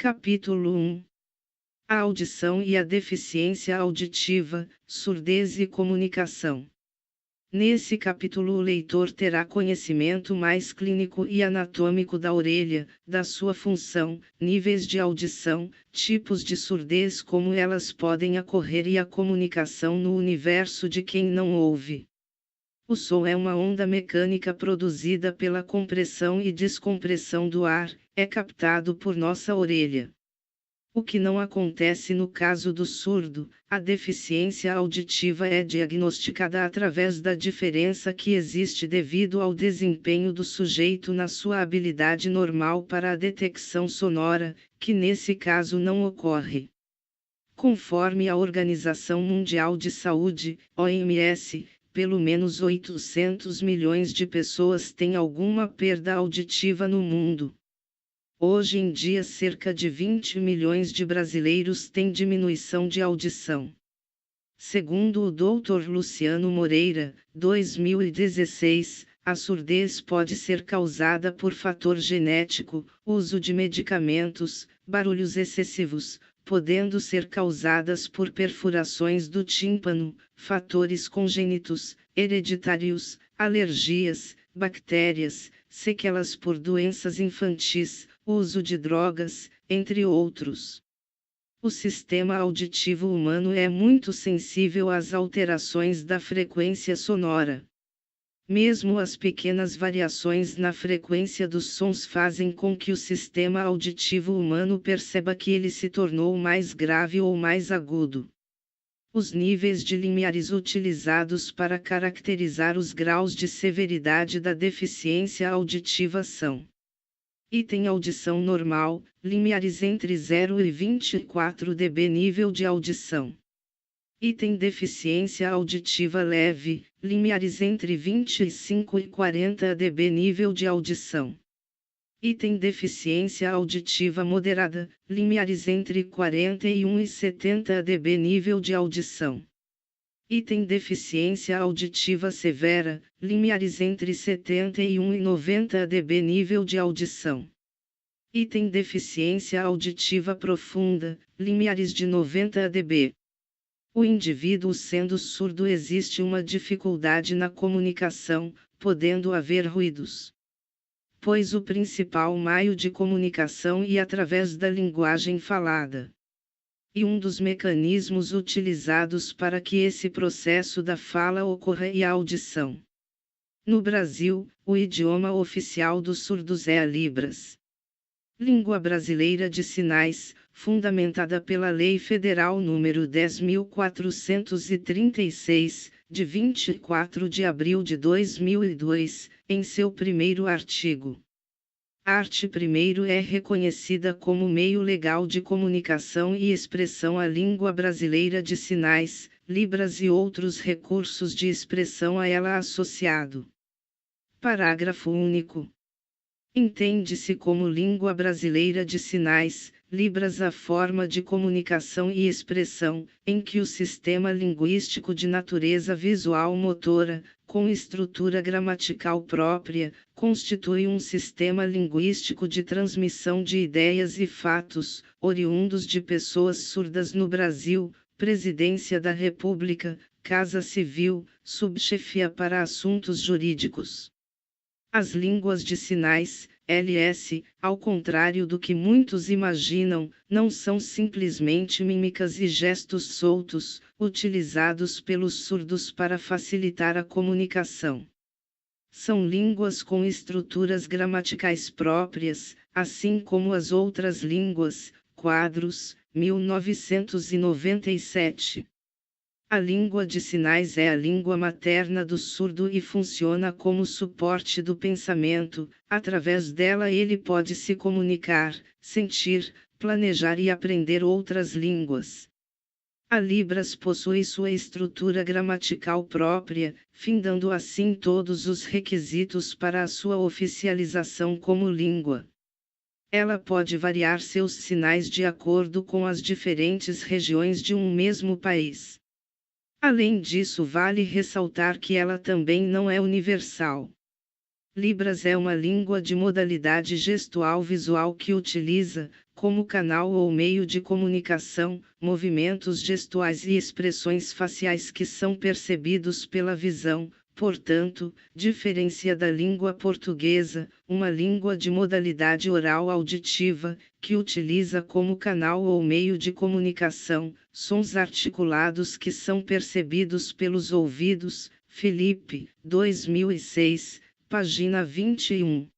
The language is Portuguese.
Capítulo 1. A audição e a deficiência auditiva, surdez e comunicação. Nesse capítulo o leitor terá conhecimento mais clínico e anatômico da orelha, da sua função, níveis de audição, tipos de surdez, como elas podem ocorrer e a comunicação no universo de quem não ouve. O som é uma onda mecânica produzida pela compressão e descompressão do ar, é captado por nossa orelha. O que não acontece no caso do surdo, a deficiência auditiva é diagnosticada através da diferença que existe devido ao desempenho do sujeito na sua habilidade normal para a detecção sonora, que nesse caso não ocorre. Conforme a Organização Mundial de Saúde, OMS, pelo menos 800 milhões de pessoas têm alguma perda auditiva no mundo. Hoje em dia cerca de 20 milhões de brasileiros têm diminuição de audição. Segundo o Dr. Luciano Moreira, 2016, a surdez pode ser causada por fator genético, uso de medicamentos, barulhos excessivos, podendo ser causadas por perfurações do tímpano, fatores congênitos, hereditários, alergias, bactérias, sequelas por doenças infantis, uso de drogas, entre outros. O sistema auditivo humano é muito sensível às alterações da frequência sonora. Mesmo as pequenas variações na frequência dos sons fazem com que o sistema auditivo humano perceba que ele se tornou mais grave ou mais agudo. Os níveis de limiares utilizados para caracterizar os graus de severidade da deficiência auditiva são: item audição normal, limiares entre 0 e 24 dB nível de audição. Item deficiência auditiva leve, limiares entre 25 e 40 dB nível de audição. Item deficiência auditiva moderada, limiares entre 41 e 70 dB nível de audição. Item deficiência auditiva severa, limiares entre 71 e 90 dB nível de audição. Item deficiência auditiva profunda, limiares de 90 dB. O indivíduo sendo surdo existe uma dificuldade na comunicação, podendo haver ruídos. Pois o principal meio de comunicação é através da linguagem falada. E um dos mecanismos utilizados para que esse processo da fala ocorra é a audição. No Brasil, o idioma oficial dos surdos é a Libras. Língua Brasileira de Sinais, fundamentada pela Lei Federal nº 10.436, de 24 de abril de 2002, em seu primeiro artigo. Art. 1º é reconhecida como meio legal de comunicação e expressão a língua brasileira de sinais, Libras e outros recursos de expressão a ela associado. Parágrafo único. Entende-se como língua brasileira de sinais, Libras a forma de comunicação e expressão, em que o sistema linguístico de natureza visual-motora, com estrutura gramatical própria, constitui um sistema linguístico de transmissão de ideias e fatos, oriundos de pessoas surdas no Brasil, Presidência da República, Casa Civil, Subchefia para Assuntos Jurídicos. As línguas de sinais, LS, ao contrário do que muitos imaginam, não são simplesmente mímicas e gestos soltos, utilizados pelos surdos para facilitar a comunicação. São línguas com estruturas gramaticais próprias, assim como as outras línguas. Quadros, 1997. A língua de sinais é a língua materna do surdo e funciona como suporte do pensamento. Através dela ele pode se comunicar, sentir, planejar e aprender outras línguas. A Libras possui sua estrutura gramatical própria, findando assim todos os requisitos para a sua oficialização como língua. Ela pode variar seus sinais de acordo com as diferentes regiões de um mesmo país. Além disso, vale ressaltar que ela também não é universal. Libras é uma língua de modalidade gestual visual que utiliza, como canal ou meio de comunicação, movimentos gestuais e expressões faciais que são percebidos pela visão. Portanto, diferencia da língua portuguesa, uma língua de modalidade oral auditiva, que utiliza como canal ou meio de comunicação, sons articulados que são percebidos pelos ouvidos. Felipe, 2006, página 21.